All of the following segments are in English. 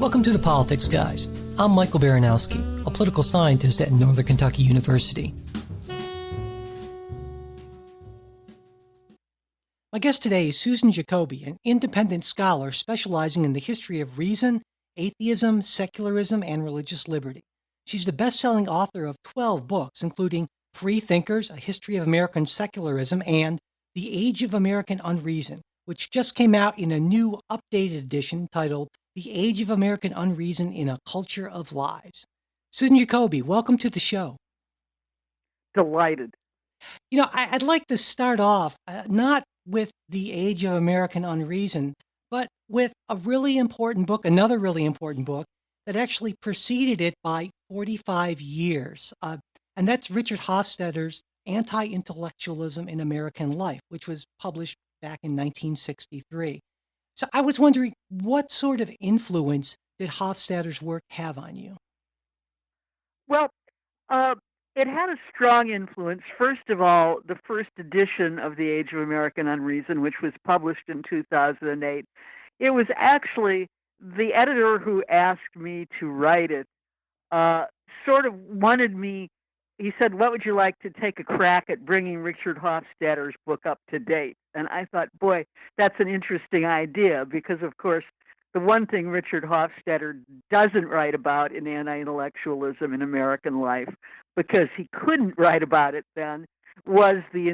Welcome to the Politics Guys. I'm Michael Baranowski, a political scientist at Northern Kentucky University. My guest today is Susan Jacoby, an independent scholar specializing in the history of reason, atheism, secularism, and religious liberty. She's the best-selling author of 12 books, including Free Thinkers, A History of American Secularism, and The Age of American Unreason, which just came out in a new updated edition titled The Age of American Unreason in a Culture of Lies. Susan Jacoby, welcome to the show. Delighted. I'd like to start off not with The Age of American Unreason, but with a really important book, another really important book that actually preceded it by 45 years. And that's Richard Hofstadter's Anti-Intellectualism in American Life, which was published back in 1963. So I was wondering, what sort of influence did Hofstadter's work have on you? Well, it had a strong influence. First of all, the first edition of The Age of American Unreason, which was published in 2008, it was actually the editor who asked me to write it, sort of wanted me. He said, "What would you like to take a crack at bringing Richard Hofstadter's book up to date?" And I thought, boy, that's an interesting idea because, of course, the one thing Richard Hofstadter doesn't write about in anti-intellectualism in American life, because he couldn't write about it then, was the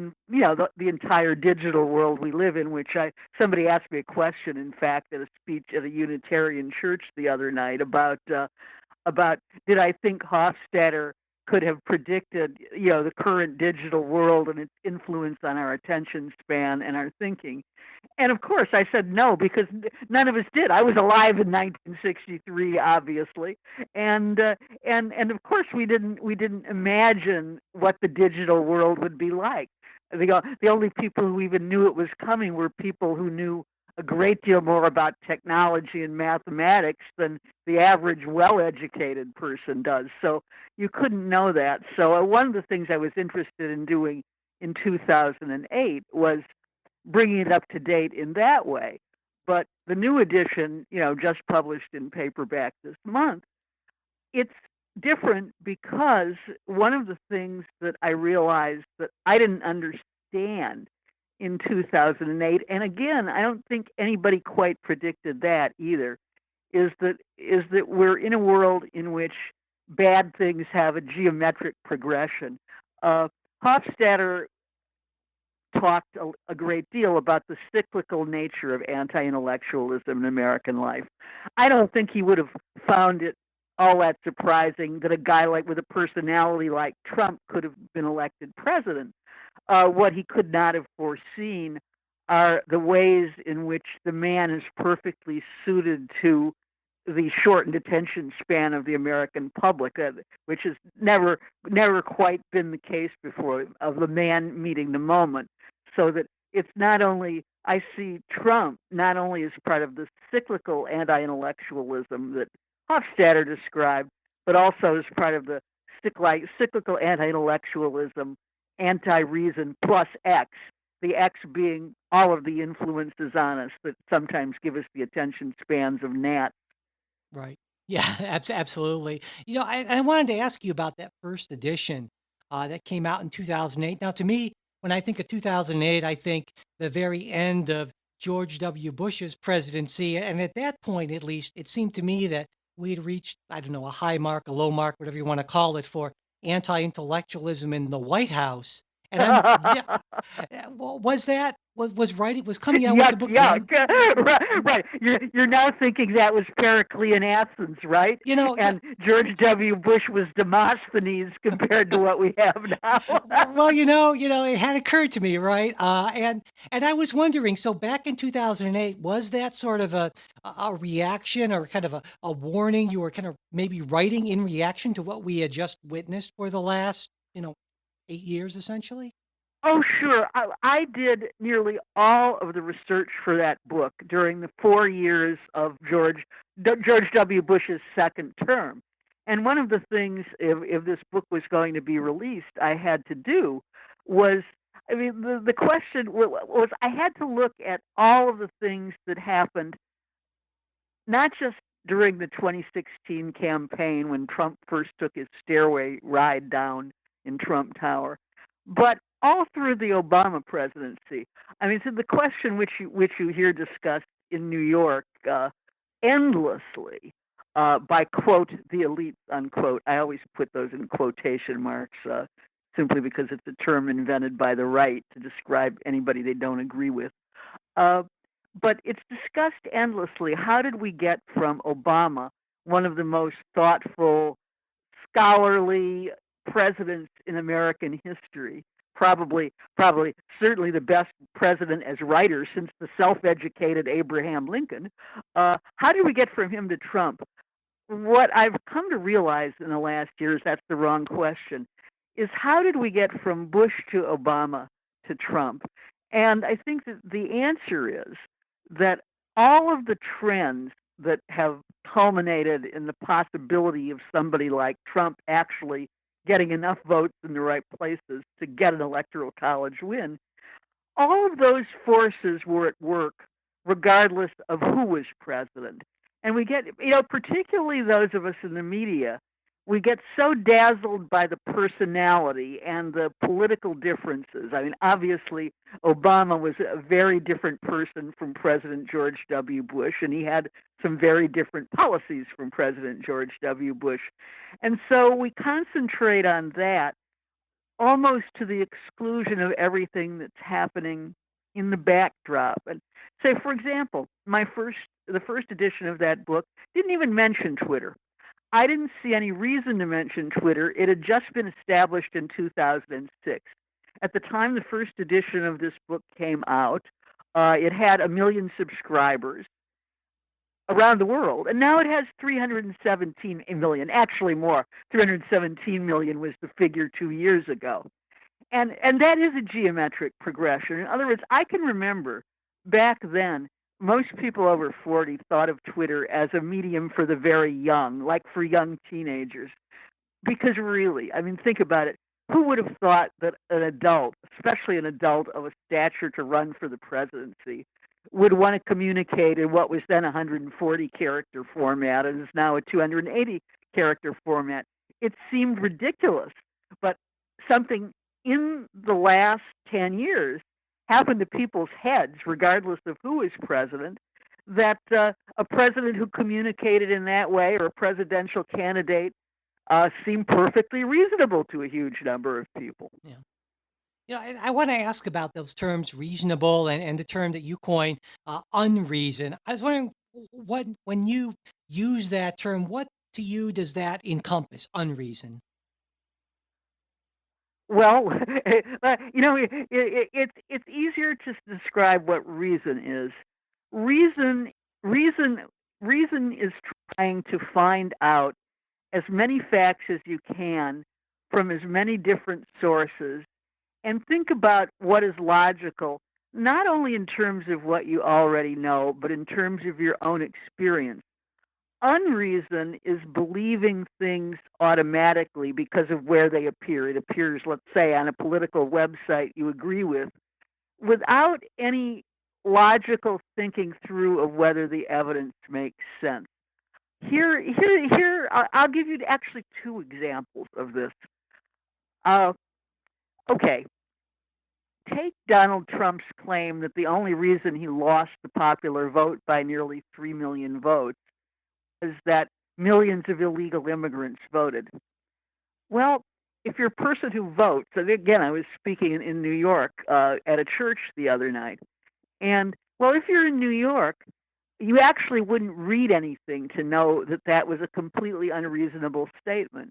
entire digital world we live in. Somebody asked me a question, in fact, at a speech at a Unitarian church the other night about did I think Hofstadter could have predicted, the current digital world and its influence on our attention span and our thinking. And of course, I said no, because none of us did. I was alive in 1963, obviously, and of course we didn't imagine what the digital world would be like. The only people who even knew it was coming were people who knew a great deal more about technology and mathematics than the average well-educated person does. So you couldn't know that. So one of the things I was interested in doing in 2008 was bringing it up to date in that way. But the new edition, just published in paperback this month, it's different because one of the things that I realized that I didn't understand in 2008, and again, I don't think anybody quite predicted that either, is that we're in a world in which bad things have a geometric progression. Hofstadter talked a great deal about the cyclical nature of anti-intellectualism in American life. I don't think he would have found it all that surprising that a guy with a personality like Trump could have been elected president. What he could not have foreseen are the ways in which the man is perfectly suited to the shortened attention span of the American public, which has never quite been the case before, of the man meeting the moment. So that it's not only, I see Trump not only as part of the cyclical anti-intellectualism that Hofstadter described, but also as part of the cyclical anti-intellectualism, anti-reason plus X, the X being all of the influences on us that sometimes give us the attention spans of gnats. Right. Yeah, absolutely. I wanted to ask you about that first edition that came out in 2008. Now, to me, when I think of 2008, I think the very end of George W. Bush's presidency. And at that point, at least, it seemed to me that we had reached, I don't know, a high mark, a low mark, whatever you want to call it, for anti-intellectualism in the White House. And was coming out with the book? Right. You're now thinking that was Periclean Athens, right? And George W. Bush was Demosthenes compared to what we have now. Well, it had occurred to me, right? And I was wondering, so back in 2008, was that sort of a reaction or kind of a warning you were kind of maybe writing in reaction to what we had just witnessed for the last, 8 years, essentially? Oh, sure. I did nearly all of the research for that book during the 4 years of George W. Bush's second term. And one of the things, if this book was going to be released, I had to do was, the question was I had to look at all of the things that happened, not just during the 2016 campaign when Trump first took his stairway ride down in Trump Tower, but all through the Obama presidency. I mean, so the question which you hear discussed in New York endlessly by quote the elites unquote. I always put those in quotation marks simply because it's a term invented by the right to describe anybody they don't agree with. Uh, but it's discussed endlessly. How did we get from Obama, one of the most thoughtful, scholarly presidents in American history, probably certainly the best president as writer since the self-educated Abraham Lincoln. How did we get from him to Trump? What I've come to realize in the last years, that's the wrong question, is how did we get from Bush to Obama to Trump? And I think that the answer is that all of the trends that have culminated in the possibility of somebody like Trump actually getting enough votes in the right places to get an electoral college win, all of those forces were at work regardless of who was president. And we get, particularly those of us in the media, we get so dazzled by the personality and the political differences. I mean, obviously, Obama was a very different person from President George W. Bush, and he had some very different policies from President George W. Bush. And so we concentrate on that almost to the exclusion of everything that's happening in the backdrop. And say, for example, the first edition of that book didn't even mention Twitter. I didn't see any reason to mention Twitter. It had just been established in 2006. At the time the first edition of this book came out, it had 1 million subscribers around the world, and now it has 317 million, actually more. 317 million was the figure 2 years ago. And that is a geometric progression. In other words, I can remember back then, most people over 40 thought of Twitter as a medium for the very young, like for young teenagers. Because really, I mean, think about it. Who would have thought that an adult, especially an adult of a stature to run for the presidency, would want to communicate in what was then a 140 character format and is now a 280 character format? It seemed ridiculous, but something in the last 10 years happened to people's heads, regardless of who is president, that a president who communicated in that way or a presidential candidate seemed perfectly reasonable to a huge number of people. Yeah. I want to ask about those terms reasonable and the term that you coined, unreason. I was wondering when you use that term, what to you does that encompass, unreason? Well, it's easier to describe what reason is. Reason, reason, reason is trying to find out as many facts as you can from as many different sources and think about what is logical, not only in terms of what you already know, but in terms of your own experience. Unreason is believing things automatically because of where they appear. It appears, let's say, on a political website you agree with, without any logical thinking through of whether the evidence makes sense. Here, I'll give you actually two examples of this. Uh, okay, take Donald Trump's claim that the only reason he lost the popular vote by nearly 3 million votes is that millions of illegal immigrants voted. Well, if you're a person who votes, and again, I was speaking in New York at a church the other night, and well, if you're in New York, you actually wouldn't read anything to know that that was a completely unreasonable statement.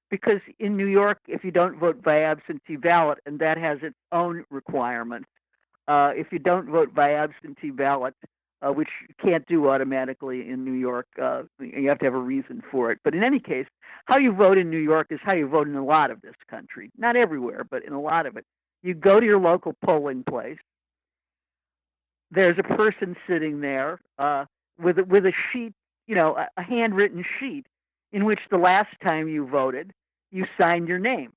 Because in New York, if you don't vote by absentee ballot, and that has its own requirements, if you don't vote by absentee ballot, which you can't do automatically in New York, you have to have a reason for it. But in any case, how you vote in New York is how you vote in a lot of this country. Not everywhere, but in a lot of it. You go to your local polling place. There's a person sitting there with a sheet, a handwritten sheet in which the last time you voted, you signed your name.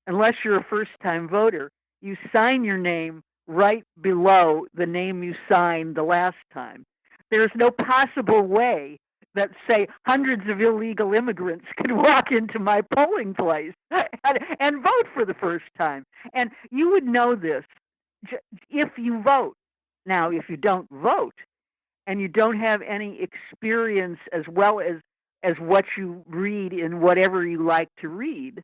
Unless you're a first-time voter, you sign your name right below the name you signed the last time. There's no possible way that say hundreds of illegal immigrants could walk into my polling place and vote for the first time. And you would know this if you vote. Now, if you don't vote and you don't have any experience as well as what you read in whatever you like to read,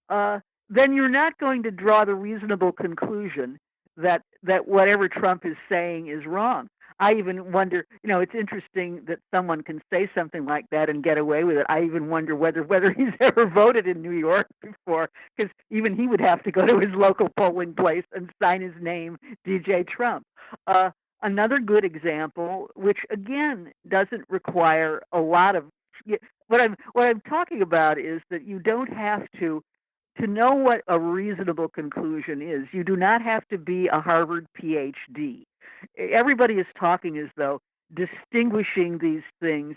uh, then you're not going to draw the reasonable conclusion that whatever Trump is saying is wrong. I even wonder, it's interesting that someone can say something like that and get away with it. I even wonder whether he's ever voted in New York before, because even he would have to go to his local polling place and sign his name, DJ Trump. Uh, Another good example, which again doesn't require a lot of what I'm talking about is that you don't have to know what a reasonable conclusion is. You do not have to be a Harvard PhD. Everybody is talking as though distinguishing these things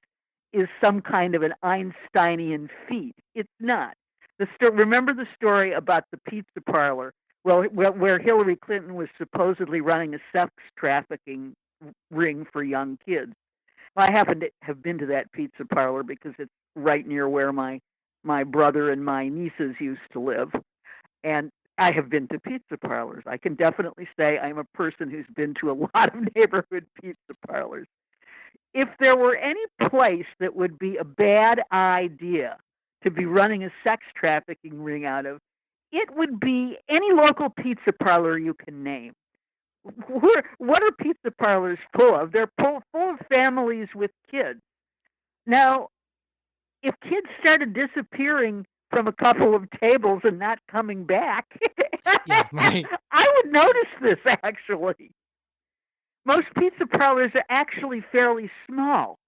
is some kind of an Einsteinian feat. It's not. Remember the story about the pizza parlor, where Hillary Clinton was supposedly running a sex trafficking ring for young kids. Well, I happen to have been to that pizza parlor because it's right near where my brother and my nieces used to live. And I have been to pizza parlors. I can definitely say I'm a person who's been to a lot of neighborhood pizza parlors. If there were any place that would be a bad idea to be running a sex trafficking ring out of, it would be any local pizza parlor you can name. What are pizza parlors full of? They're full of families with kids. Now, if kids started disappearing from a couple of tables and not coming back, Yeah, right. I would notice this actually. Most pizza parlors are actually fairly small.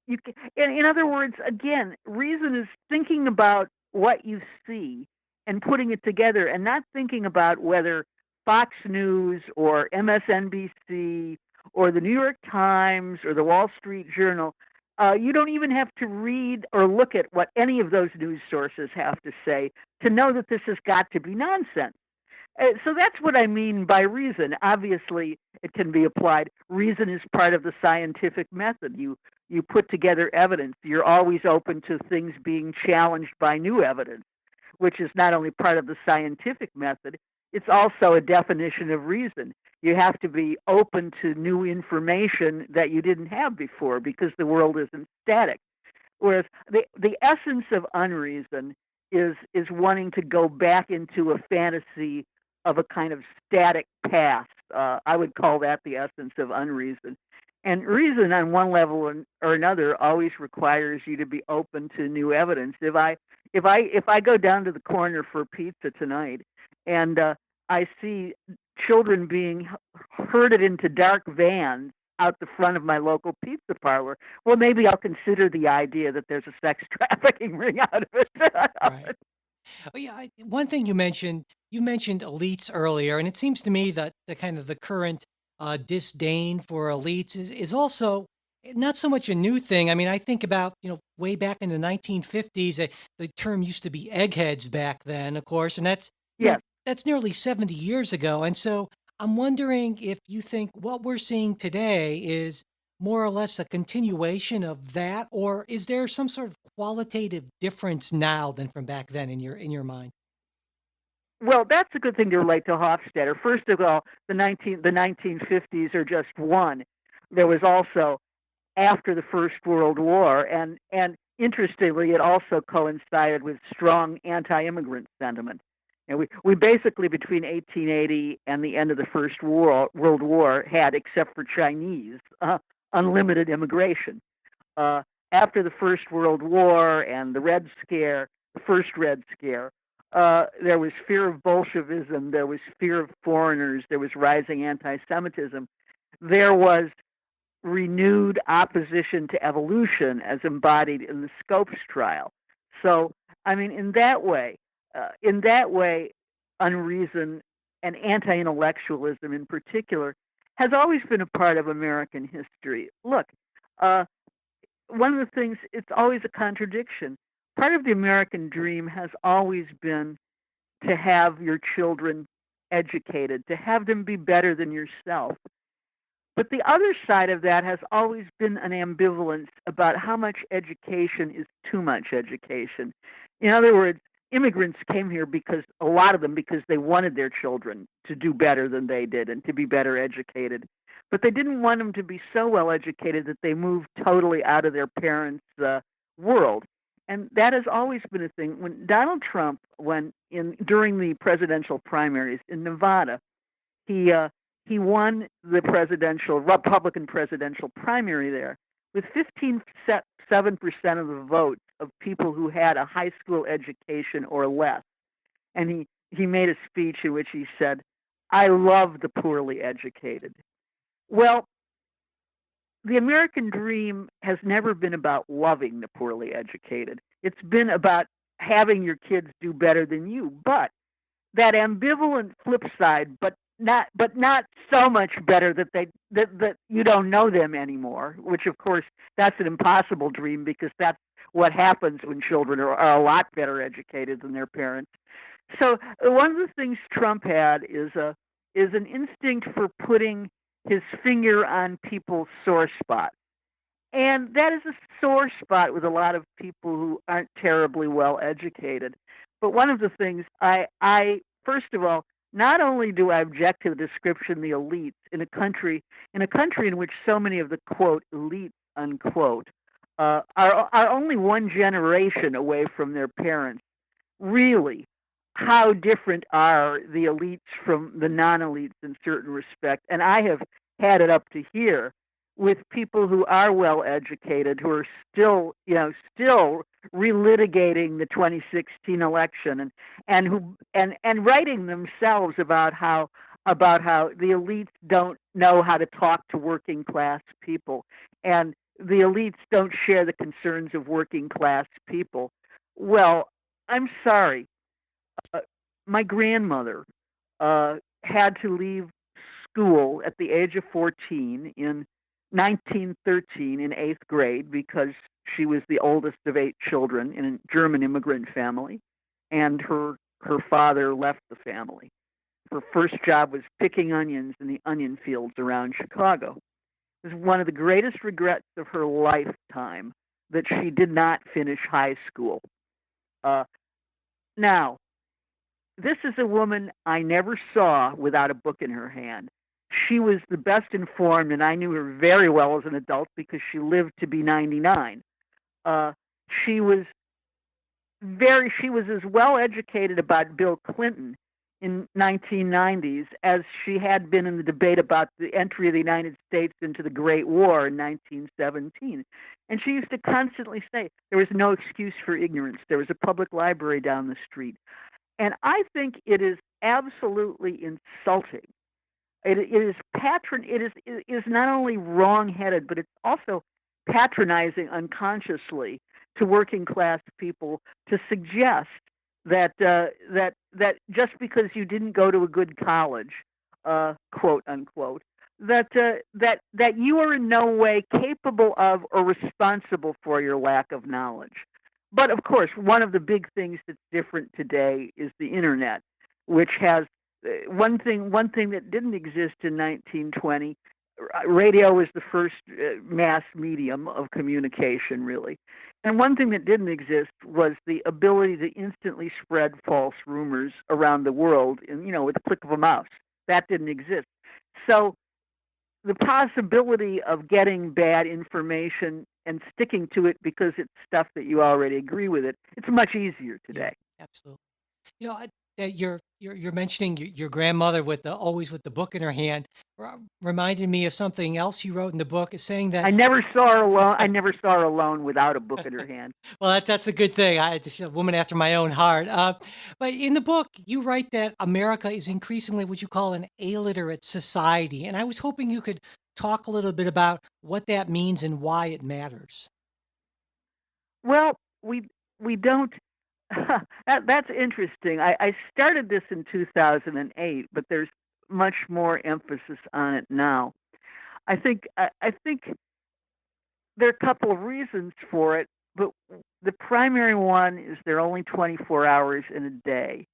In other words, again, reason is thinking about what you see and putting it together and not thinking about whether Fox News or MSNBC or the New York Times or the Wall Street Journal. You don't even have to read or look at what any of those news sources have to say to know that this has got to be nonsense. So that's what I mean by reason. Obviously, it can be applied. Reason is part of the scientific method. You put together evidence. You're always open to things being challenged by new evidence, which is not only part of the scientific method, it's also a definition of reason. You have to be open to new information that you didn't have before because the world isn't static. Whereas the essence of unreason is wanting to go back into a fantasy of a kind of static past. I would call that the essence of unreason. And reason, on one level or another, always requires you to be open to new evidence. If I go down to the corner for pizza tonight, and I see children being herded into dark vans out the front of my local pizza parlor, well, maybe I'll consider the idea that there's a sex trafficking ring out of it. Right. Oh, yeah. One thing you mentioned elites earlier, and it seems to me that the kind of the current disdain for elites is also not so much a new thing. I mean, I think about, way back in the 1950s, the term used to be eggheads back then, of course, and Yes. that's nearly 70 years ago. And so I'm wondering if you think what we're seeing today is more or less a continuation of that, or is there some sort of qualitative difference now than from back then in your mind? Well, that's a good thing to relate to Hofstadter. First of all, the 1950s are just one. There was also after the First World War, and interestingly, it also coincided with strong anti-immigrant sentiment. And we basically between 1880 and the end of the World War had, except for Chinese, unlimited immigration. Uh, After the First World War and the Red Scare, the first Red Scare, there was fear of Bolshevism, there was fear of foreigners, there was rising anti-Semitism. There was renewed opposition to evolution as embodied in the Scopes trial. So, I mean, in that way, unreason and anti-intellectualism in particular has always been a part of American history. Look, uh, one of the things, it's always a contradiction. Part of the American dream has always been to have your children educated, to have them be better than yourself. But the other side of that has always been an ambivalence about how much education is too much education. In other words, immigrants came here because a lot of them because they wanted their children to do better than they did and to be better educated. But they didn't want them to be so well educated that they moved totally out of their parents' world. And that has always been a thing. When Donald Trump, when in during the presidential primaries in Nevada, he uh, he won the presidential Republican presidential primary there with 15.7% of the votes of people who had a high school education or less. And he made a speech in which he said, "I love the poorly educated." Well, the American dream has never been about loving the poorly educated. It's been about having your kids do better than you. But that ambivalent flip side, but not so much better that that you don't know them anymore. Which of course that's an impossible dream because that's what happens when children are a lot better educated than their parents. So one of the things Trump had is an instinct for putting his finger on people's sore spots. And that is a sore spot with a lot of people who aren't terribly well educated. But one of the things I first of all, not only do I object to the description the elites in a country in which so many of the quote elites unquote are only one generation away from their parents. Really, how different are the elites from the non-elites in certain respects? And I have had it up to here with people who are well educated who are still relitigating the 2016 election and writing themselves about how the elites don't know how to talk to working class people and the elites don't share the concerns of working class people. Well, I'm sorry. uh, my grandmother had to leave school at the age of 14 in 1913 in eighth grade because she was the oldest of eight children in a German immigrant family, and her father left the family. Her first job was picking onions in the onion fields around Chicago. It was one of the greatest regrets of her lifetime that she did not finish high school. Uh, now, this is a woman I never saw without a book in her hand. She was the best informed, and I knew her very well as an adult because she lived to be 99. Uh, she was she was as well educated about Bill Clinton in 1990s as she had been in the debate about the entry of the United States into the Great War in 1917. And she used to constantly say there was no excuse for ignorance. There was a public library down the street. And I think it is absolutely insulting. It is it is not only wrong-headed, but it's also patronizing unconsciously to working class people to suggest that just because you didn't go to a good college, quote unquote, that you are in no way capable of or responsible for your lack of knowledge. But of course, one of the big things that's different today is the internet, which has one thing that didn't exist in 1920. Radio was the first mass medium of communication, really. And one thing that didn't exist was the ability to instantly spread false rumors around the world, with the click of a mouse. That didn't exist. So the possibility of getting bad information and sticking to it because it's stuff that you already agree with it's much easier Yeah, today. absolutely. You're mentioning your grandmother with the always with the book in her hand, reminded me of something else you wrote in the book, is saying that. I never saw her alone. I never saw her alone without a book in her hand. Well, that's a good thing. She's a woman after my own heart. But in the book, you write that America is increasingly what you call an illiterate society, and I was hoping you could talk a little bit about what that means and why it matters. Well, we don't. That's interesting. I started this in 2008, but there's much more emphasis on it now. I think there are a couple of reasons for it, but the primary one is there are only 24 hours in a day.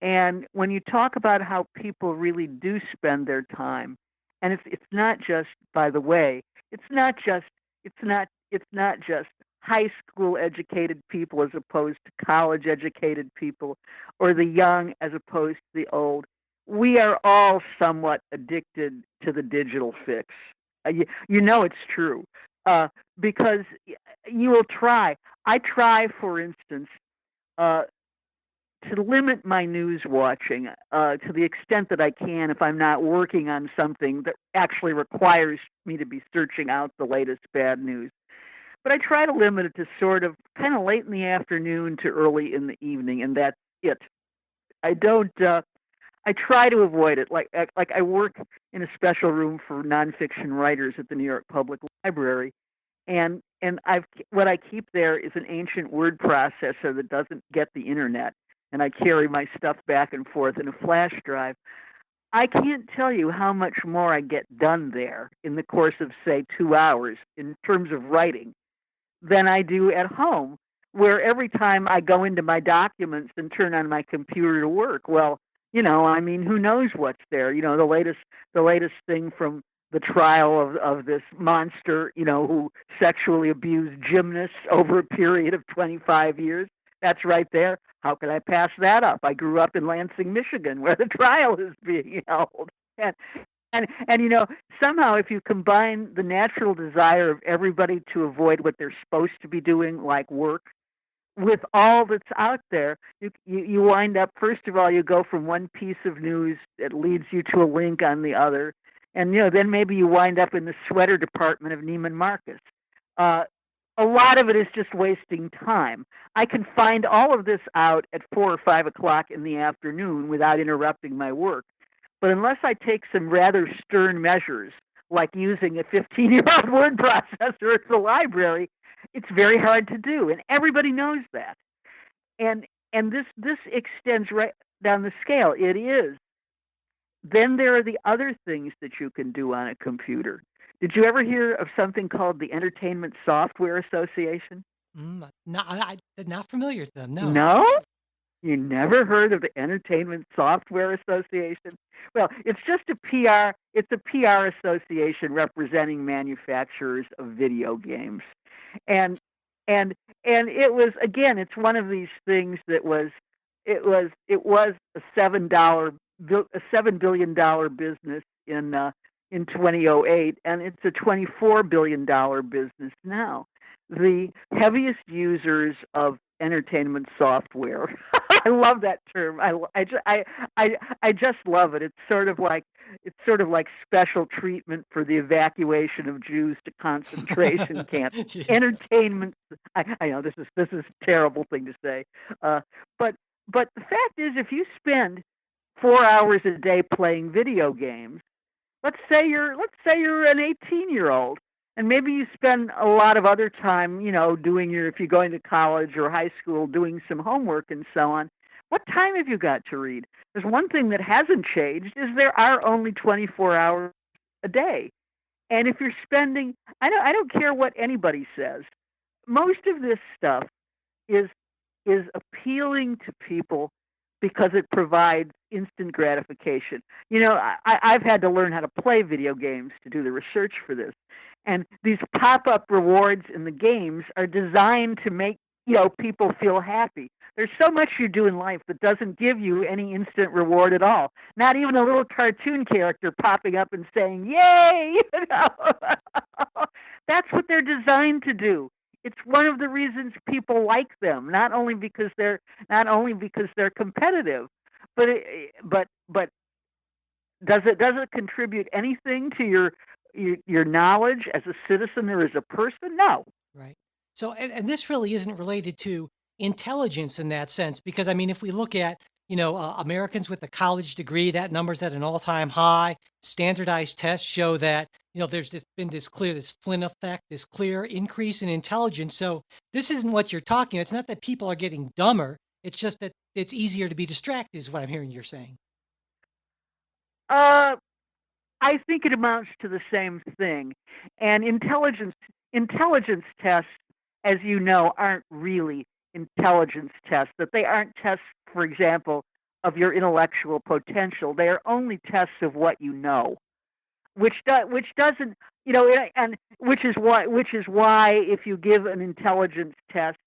And when you talk about how people really do spend their time, And it's not just, by the way, it's not just it's not just high school educated people as opposed to college educated people, or the young as opposed to the old. We are all somewhat addicted to the digital fix. You know it's true, uh, because you will try. I try, for instance, uh, to limit my news watching to the extent that I can if I'm not working on something that actually requires me to be searching out the latest bad news. But I try to limit it to sort of kind of late in the afternoon to early in the evening, and that's it. I don't. I try to avoid it. Like I work in a special room for nonfiction writers at the New York Public Library, and I've what I keep there is an ancient word processor that doesn't get the internet, and I carry my stuff back and forth in a flash drive. I can't tell you how much more I get done there in the course of, say, 2 hours in terms of writing than I do at home, where every time I go into my documents and turn on my computer to work, well, I mean, who knows what's there? The latest thing from the trial of this monster, who sexually abused gymnasts over a period of 25 years. That's right there. How could I pass that up? I grew up in Lansing, Michigan, where the trial is being held. And and somehow, if you combine the natural desire of everybody to avoid what they're supposed to be doing, like work, with all that's out there, you wind up, first of all, you go from one piece of news that leads you to a link on the other, and then maybe you wind up in the sweater department of Neiman Marcus. Uh, a lot of it is just wasting time. I can find all of this out at 4 or 5 o'clock in the afternoon without interrupting my work. But unless I take some rather stern measures, like using a 15-year-old word processor at the library, it's very hard to do, and everybody knows that. And this extends right down the scale. It is. Then there are the other things that you can do on a computer. Did you ever hear of something called the Entertainment Software Association? No, I'm not familiar with them. No. No? You never heard of the Entertainment Software Association? Well, it's just a PR. It's a PR association representing manufacturers of video games, and and it was, again. It's one of these things that it was a $7 billion business in 2008, and it's a $24 billion business now. The heaviest users of entertainment software. I love that term. I just love it. It's sort of like special treatment for the evacuation of Jews to concentration camps. Yeah. Entertainment. I know this is a terrible thing to say, uh, but the fact is, if you spend 4 hours a day playing video games, let's say you're an 18-year-old, and maybe you spend a lot of other time, doing if you're going to college or high school, doing some homework and so on. What time have you got to read? There's one thing that hasn't changed is there are only 24 hours a day. And if you're spending, I don't care what anybody says. Most of this stuff is is appealing to people because it provides instant gratification. I've had to learn how to play video games to do the research for this. And these pop-up rewards in the games are designed to make, people feel happy. There's so much you do in life that doesn't give you any instant reward at all. Not even a little cartoon character popping up and saying, "Yay!" That's what they're designed to do. It's one of the reasons people like them, not only because they're competitive, but does it contribute anything to your knowledge as a citizen or as a person? No. Right. So, and this really isn't related to intelligence in that sense, because I mean, if we look at, Americans with a college degree, that number's at an all-time high. Standardized tests show that, there's been this Flynn effect, this clear increase in intelligence. So this isn't what you're talking. It's not that people are getting dumber. It's just that it's easier to be distracted, is what I'm hearing you're saying. Uh, I think it amounts to the same thing. And intelligence tests, as you know, aren't really intelligence tests. That they aren't tests, for example, of your intellectual potential. They are only tests of what you know. which doesn't, and which is why if you give an intelligence test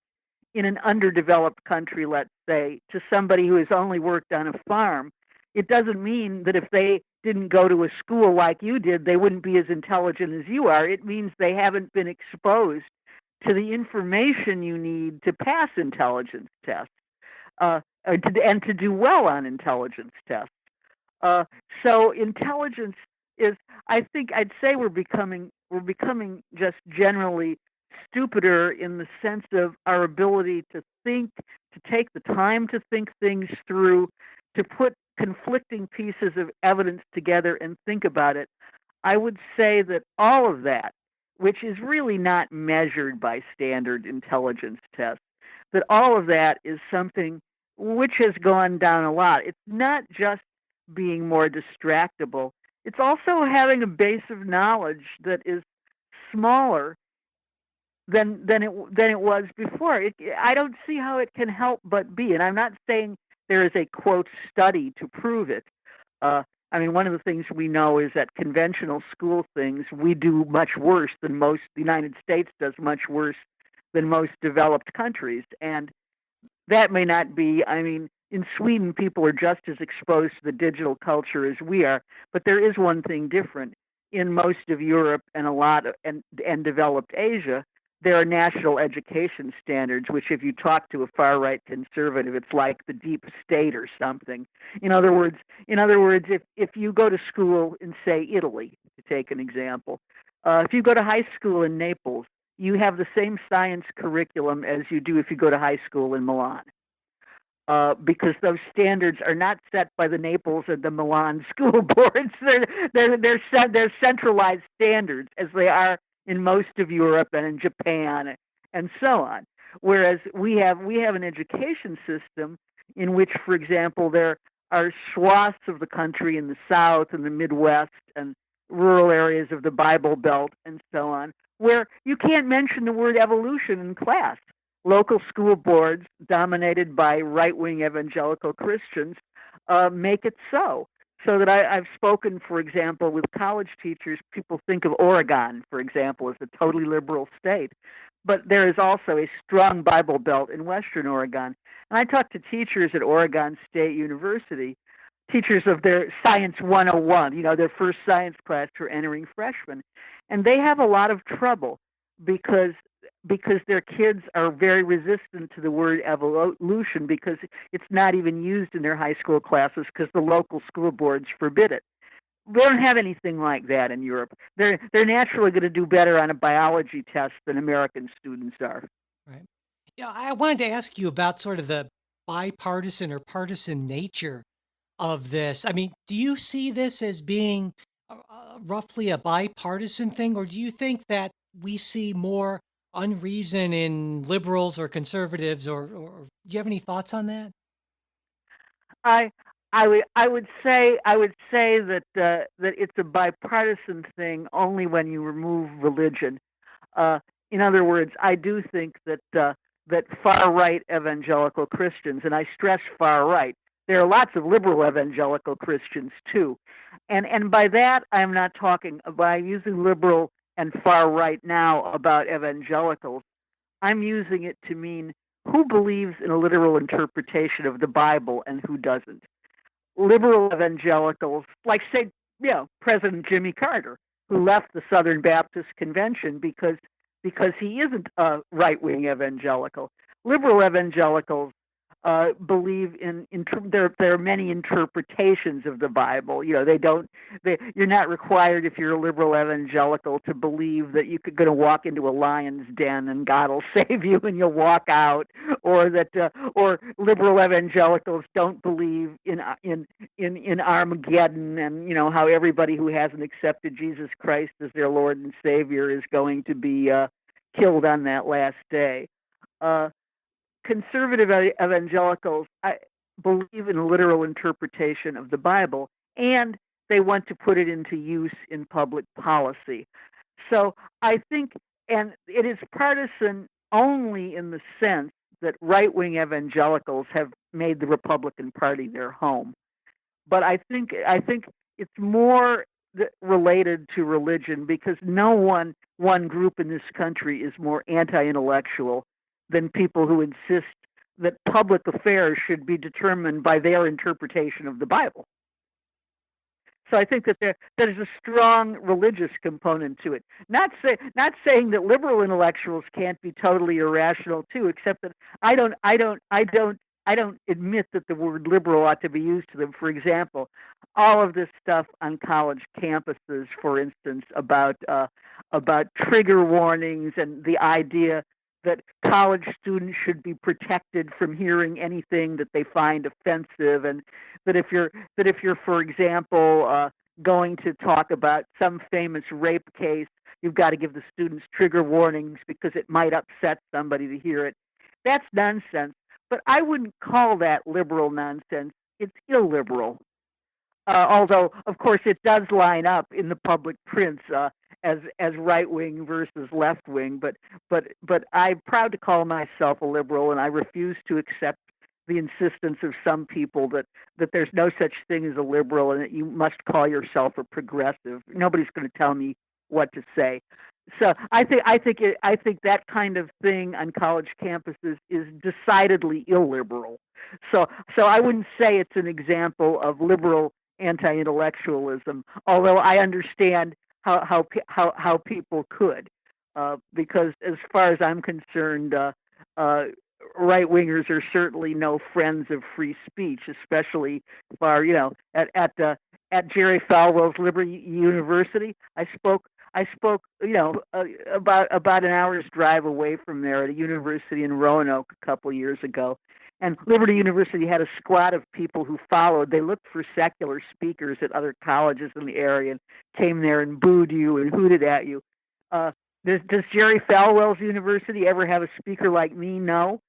in an underdeveloped country, let's say, to somebody who has only worked on a farm, it doesn't mean that if they didn't go to a school like you did, they wouldn't be as intelligent as you are. It means they haven't been exposed to the information you need to pass intelligence tests, and to do well on intelligence tests. Uh, so intelligence is, I think I'd say we're becoming just generally stupider in the sense of our ability to think, to take the time to think things through, to put conflicting pieces of evidence together and think about it. I would say that all of that, which is really not measured by standard intelligence tests, that all of that is something which has gone down a lot. It's not just being more distractible, it's also having a base of knowledge that is smaller than it was before. I don't see how it can help but be, and I'm not saying there is a quote study to prove it. Uh, I mean, one of the things we know is that conventional school things we do much worse than most. The United States does much worse than most developed countries, and that may not be. I mean, in Sweden, people are just as exposed to the digital culture as we are, but there is one thing different. In most of Europe and a lot of, and developed Asia, there are national education standards, which if you talk to a far right conservative, it's like the deep state or something. In other words, if you go to school in, say, Italy, to take an example, if you go to high school in Naples, you have the same science curriculum as you do if you go to high school in Milan, because those standards are not set by the Naples or the Milan school boards. They're centralized standards, as they are in most of Europe and in Japan and so on. Whereas we have an education system in which, for example, there are swaths of the country in the South and the Midwest and rural areas of the Bible Belt and so on, where you can't mention the word evolution in class. Local school boards, dominated by right-wing evangelical Christians, make it so. So that I've spoken, for example, with college teachers. People think of Oregon, for example, as a totally liberal state, but there is also a strong Bible Belt in Western Oregon. And I talk to teachers at Oregon State University, teachers of their Science 101, their first science class for entering freshmen, and they have a lot of trouble because their kids are very resistant to the word evolution, because it's not even used in their high school classes because the local school boards forbid it. We don't have anything like that in Europe. They're naturally going to do better on a biology test than American students are. Right. Yeah, I wanted to ask you about sort of the bipartisan or partisan nature of this. I mean, do you see this as being roughly a bipartisan thing, or do you think that we see more unreason in liberals or conservatives, or do you have any thoughts on that? I I would say that it's a bipartisan thing only when you remove religion. Uh, in other words, I do think that far right evangelical Christians, and I stress far right, there are lots of liberal evangelical Christians too, and by that I'm not talking by using liberal and far right now about evangelicals. I'm using it to mean who believes in a literal interpretation of the Bible and who doesn't. Liberal evangelicals, like, say, President Jimmy Carter, who left the Southern Baptist Convention because he isn't a right wing evangelical. Liberal evangelicals believe there are many interpretations of the Bible. They don't. You're not required, if you're a liberal evangelical, to believe that you're going to walk into a lion's den and God will save you and you'll walk out, or liberal evangelicals don't believe in Armageddon, and how everybody who hasn't accepted Jesus Christ as their Lord and Savior is going to be killed on that last day. Uh, Conservative evangelicals believe in a literal interpretation of the Bible, and they want to put it into use in public policy. So I think, and it is partisan only in the sense that right-wing evangelicals have made the Republican Party their home. But I think it's more. related to religion, because no one group in this country is more anti-intellectual than people who insist that public affairs should be determined by their interpretation of the Bible. So I think that there's a strong religious component to it. Not saying that liberal intellectuals can't be totally irrational too, except that I don't admit that the word liberal ought to be used to them. For example, all of this stuff on college campuses, for instance, about trigger warnings and the idea that college students should be protected from hearing anything that they find offensive, and that if you're, for example, going to talk about some famous rape case, you've got to give the students trigger warnings because it might upset somebody to hear it. That's nonsense. But I wouldn't call that liberal nonsense. It's illiberal. Although, of course, it does line up in the public prints as right wing versus left wing. But I'm proud to call myself a liberal, and I refuse to accept the insistence of some people that there's no such thing as a liberal and that you must call yourself a progressive. Nobody's going to tell me what to say. So I think that kind of thing on college campuses is decidedly illiberal. So I wouldn't say it's an example of liberal anti-intellectualism, although I understand how people could, because as far as I'm concerned, right wingers are certainly no friends of free speech, especially far at Jerry Falwell's Liberty University. I spoke about an hour's drive away from there at a university in Roanoke a couple years ago. And Liberty University had a squad of people who followed. They looked for secular speakers at other colleges in the area and came there and booed you and hooted at you. Uh, does Jerry Falwell's university ever have a speaker like me? No.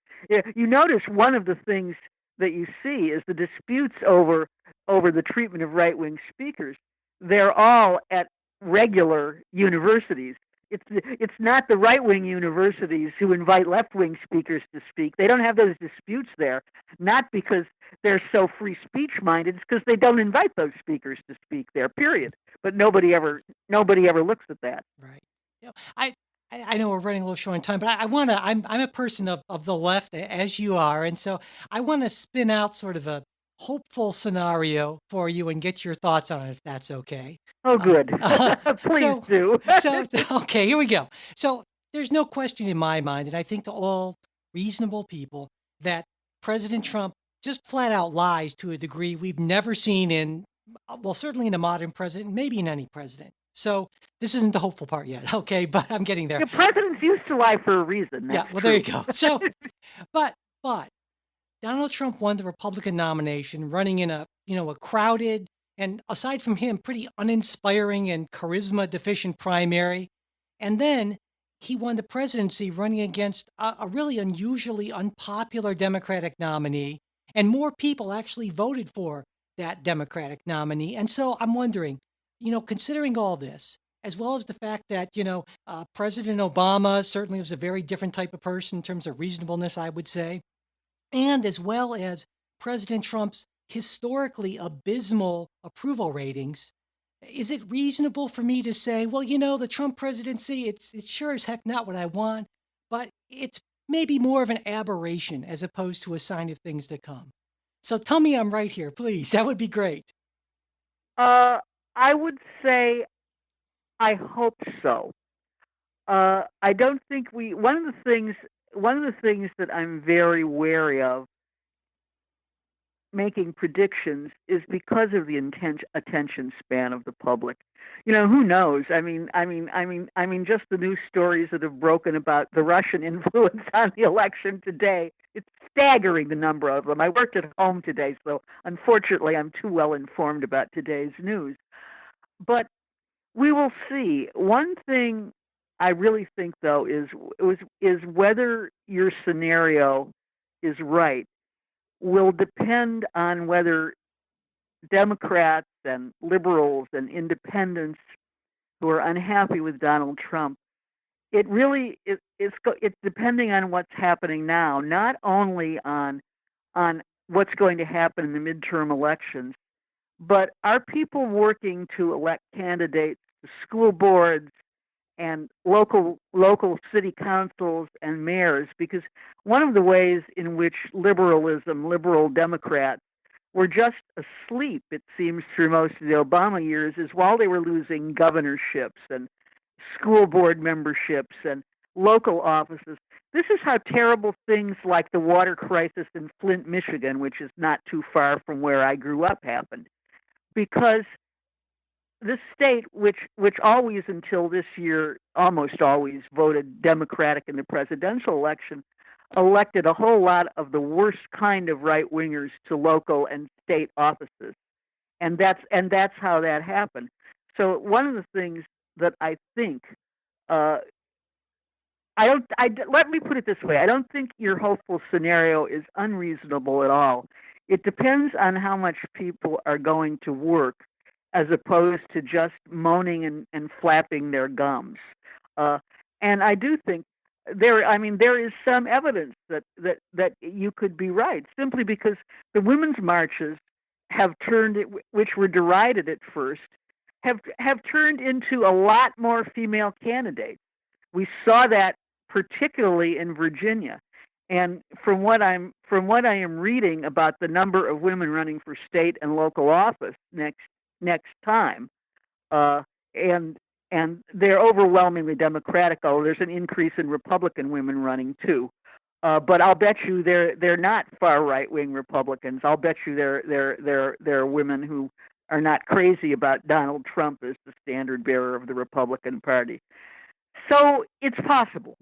You notice one of the things that you see is the disputes over the treatment of right wing speakers. They're all at regular universities. It's not the right wing universities who invite left wing speakers to speak. They don't have those disputes there, not because they're so free speech minded. It's because they don't invite those speakers to speak there. Period. But nobody ever looks at that. Right. You know, I know we're running a little short on time, but I want to. I'm a person of the left, as you are, and so I want to spin out sort of a hopeful scenario for you and get your thoughts on it, if that's okay. Oh, Uh, good. uh, Please so, do. so okay, here we go. So there's no question in my mind, and I think to all reasonable people, that President Trump just flat out lies to a degree we've never seen in, well, certainly in a modern president, maybe in any president. So this isn't the hopeful part yet, okay? But I'm getting there. Yeah, presidents used to lie for a reason. Yeah, That's well, there true. you go. So, but Donald Trump won the Republican nomination, running in a crowded and, aside from him, pretty uninspiring and charisma deficient primary, and then he won the presidency running against a really unusually unpopular Democratic nominee, and more people actually voted for that Democratic nominee. And so I'm wondering, considering all this, as well as the fact that President Obama certainly was a very different type of person in terms of reasonableness, I would say, and as well as President Trump's historically abysmal approval ratings, is it reasonable for me to say, well, the Trump presidency, it's sure as heck not what I want, but it's maybe more of an aberration as opposed to a sign of things to come? So tell me I'm right here, please. That would be great. Uh, I would say I hope so. I don't think we. One of the things that I'm very wary of making predictions is because of the attention span of the public. Who knows? Just the news stories that have broken about the Russian influence on the election today. It's staggering, the number of them. I worked at home today, so unfortunately, I'm too well informed about today's news. But we will see. One thing I really think, though, is whether your scenario is right will depend on whether Democrats and liberals and independents who are unhappy with Donald Trump. It really it's depending on what's happening now, not only on what's going to happen in the midterm elections, but are people working to elect candidates to school boards and local city councils and mayors? Because one of the ways in which liberal Democrats were just asleep, it seems, through most of the Obama years, is while they were losing governorships and school board memberships and local offices. This is how terrible things like the water crisis in Flint, Michigan, which is not too far from where I grew up, happened. Because this state, which always until this year almost always voted Democratic in the presidential election, elected a whole lot of the worst kind of right wingers to local and state offices, and that's how that happened. So one of the things that I think, let me put it this way: I don't think your hopeful scenario is unreasonable at all. It depends on how much people are going to work, as opposed to just moaning and flapping their gums. And I do think there is some evidence that you could be right, simply because the women's marches have turned, which were derided at first, have turned into a lot more female candidates. We saw that particularly in Virginia. And from what I am reading about the number of women running for state and local office next time, and they're overwhelmingly Democratic. Although there's an increase in Republican women running too, but I'll bet you they're not far right wing Republicans. I'll bet you they're women who are not crazy about Donald Trump as the standard bearer of the Republican Party. So it's possible.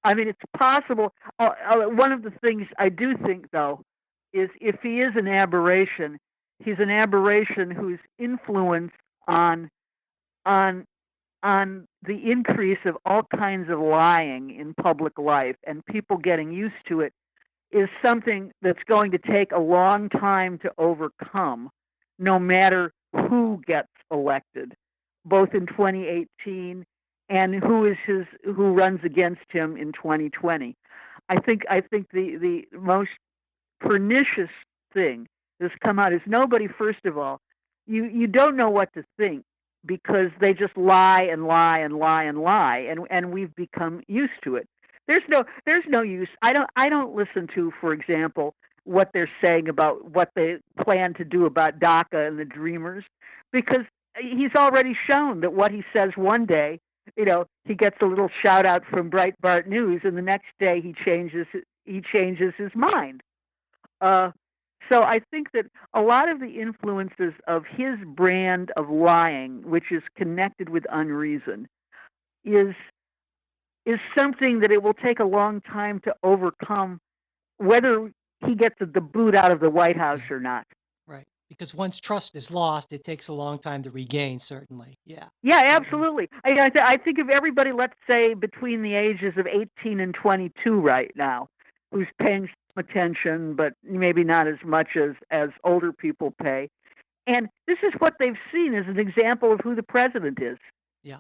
I mean, it's possible. One of the things I do think, though, is if he is an aberration, he's an aberration whose influence on the increase of all kinds of lying in public life and people getting used to it is something that's going to take a long time to overcome, no matter who gets elected, both in 2018 and who runs against him in 2020. I think the most pernicious thing that's come out is nobody. First of all, you don't know what to think, because they just lie and lie and lie and lie, and we've become used to it. There's no use. I don't listen to, for example, what they're saying about what they plan to do about DACA and the Dreamers, because he's already shown that what he says one day, he gets a little shout out from Breitbart News, and the next day he changes his mind. So I think that a lot of the influences of his brand of lying, which is connected with Unreason, is something that it will take a long time to overcome, whether he gets the boot out of the White House or not. Right. Because once trust is lost, it takes a long time to regain, certainly. Yeah. Yeah, certainly. Absolutely. I think of everybody, let's say, between the ages of 18 and 22 right now, who's paying attention, but maybe not as much as older people pay. And this is what they've seen as an example of who the president is. Yeah.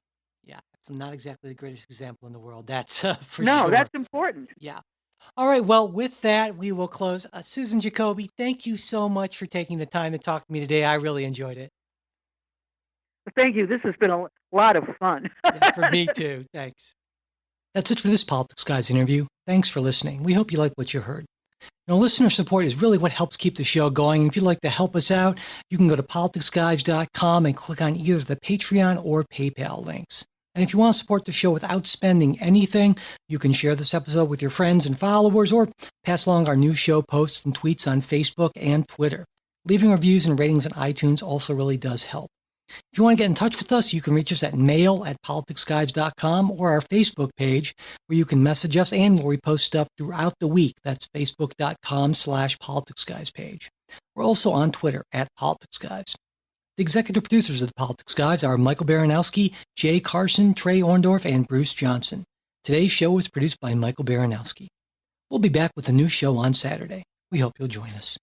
It's not exactly the greatest example in the world. That's for sure. No, that's important. Yeah. All right. Well, with that, we will close. Susan Jacoby, thank you so much for taking the time to talk to me today. I really enjoyed it. Thank you. This has been a lot of fun. Yeah, for me too. Thanks. That's it for this Politics Guys interview. Thanks for listening. We hope you like what you heard. Listener support is really what helps keep the show going. If you'd like to help us out, you can go to politicsguys.com and click on either the Patreon or PayPal links. And if you want to support the show without spending anything, you can share this episode with your friends and followers, or pass along our new show posts and tweets on Facebook and Twitter. Leaving reviews and ratings on iTunes also really does help. If you want to get in touch with us, you can reach us at mail@politicsguys.com or our Facebook page, where you can message us and where we post stuff throughout the week. That's facebook.com/politicsguys page. We're also on Twitter @politicsguys. The executive producers of the Politics Guys are Michael Baranowski, Jay Carson, Trey Orndorff, and Bruce Johnson. Today's show was produced by Michael Baranowski. We'll be back with a new show on Saturday. We hope you'll join us.